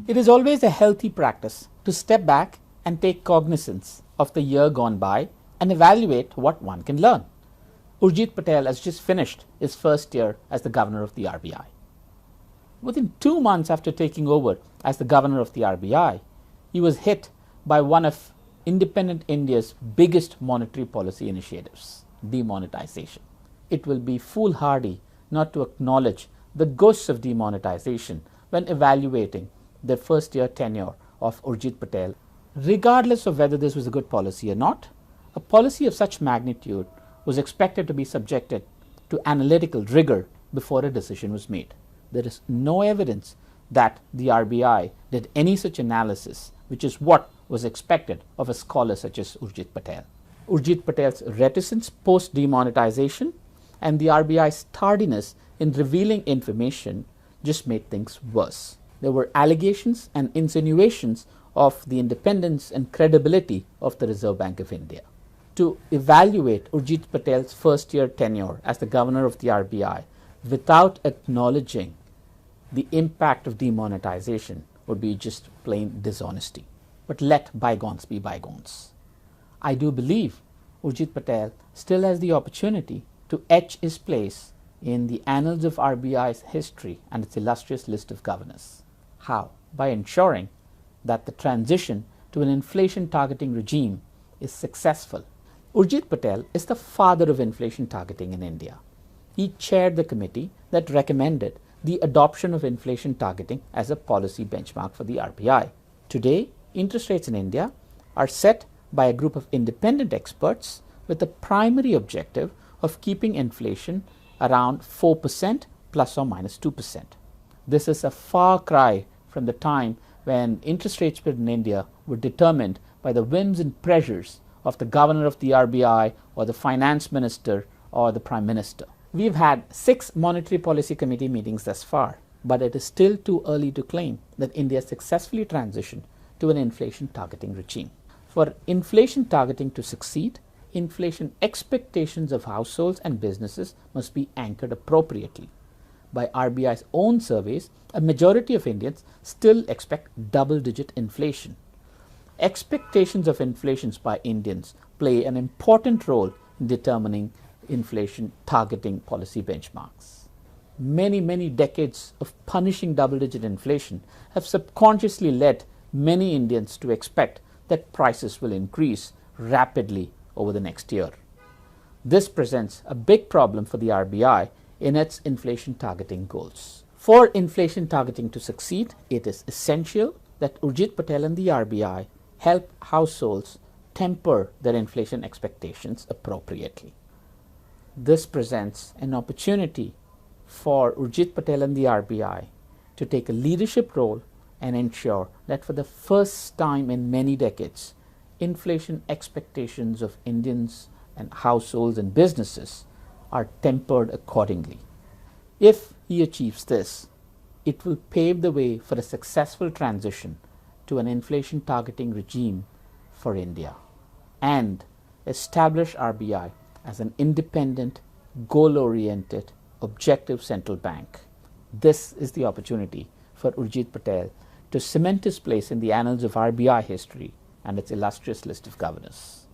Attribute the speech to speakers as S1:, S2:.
S1: It is always a healthy practice to step back and take cognizance of the year gone by and evaluate what one can learn. Urjit Patel has just finished his first year as the governor of the RBI. Within 2 months after taking over as the governor of the RBI, he was hit by one of independent India's biggest monetary policy initiatives, demonetization. It will be foolhardy not to acknowledge the ghosts of demonetization when evaluating the first year tenure of Urjit Patel. Regardless of whether this was a good policy or not, a policy of such magnitude was expected to be subjected to analytical rigor before a decision was made. There is no evidence that the RBI did any such analysis, which is what was expected of a scholar such as Urjit Patel. Urjit Patel's reticence post-demonetization and the RBI's tardiness in revealing information just made things worse. There were allegations and insinuations of the independence and credibility of the Reserve Bank of India. To evaluate Urjit Patel's first year tenure as the governor of the RBI without acknowledging the impact of demonetization would be just plain dishonesty. But let bygones be bygones. I do believe Urjit Patel still has the opportunity to etch his place in the annals of RBI's history and its illustrious list of governors. How? By ensuring that the transition to an inflation targeting regime is successful. Urjit Patel is the father of inflation targeting in India. He chaired the committee that recommended the adoption of inflation targeting as a policy benchmark for the RBI. Today, interest rates in India are set by a group of independent experts with the primary objective of keeping inflation around 4% plus or minus 2%. This is a far cry from the time when interest rates in India were determined by the whims and pressures of the governor of the RBI or the finance minister or the prime minister. We've had 6 monetary policy committee meetings thus far, but it is still too early to claim that India successfully transitioned to an inflation targeting regime. For inflation targeting to succeed, inflation expectations of households and businesses must be anchored appropriately. By RBI's own surveys, a majority of Indians still expect double-digit inflation. Expectations of inflation by Indians play an important role in determining inflation targeting policy benchmarks. Many decades of punishing double-digit inflation have subconsciously led many Indians to expect that prices will increase rapidly over the next year. This presents a big problem for the RBI in its inflation targeting goals. For inflation targeting to succeed, it is essential that Urjit Patel and the RBI help households temper their inflation expectations appropriately. This presents an opportunity for Urjit Patel and the RBI to take a leadership role and ensure that for the first time in many decades, inflation expectations of Indians and households and businesses are tempered accordingly. If he achieves this, it will pave the way for a successful transition to an inflation targeting regime for India and establish RBI as an independent, goal-oriented, objective central bank. This is the opportunity for Urjit Patel to cement his place in the annals of RBI history and its illustrious list of governors.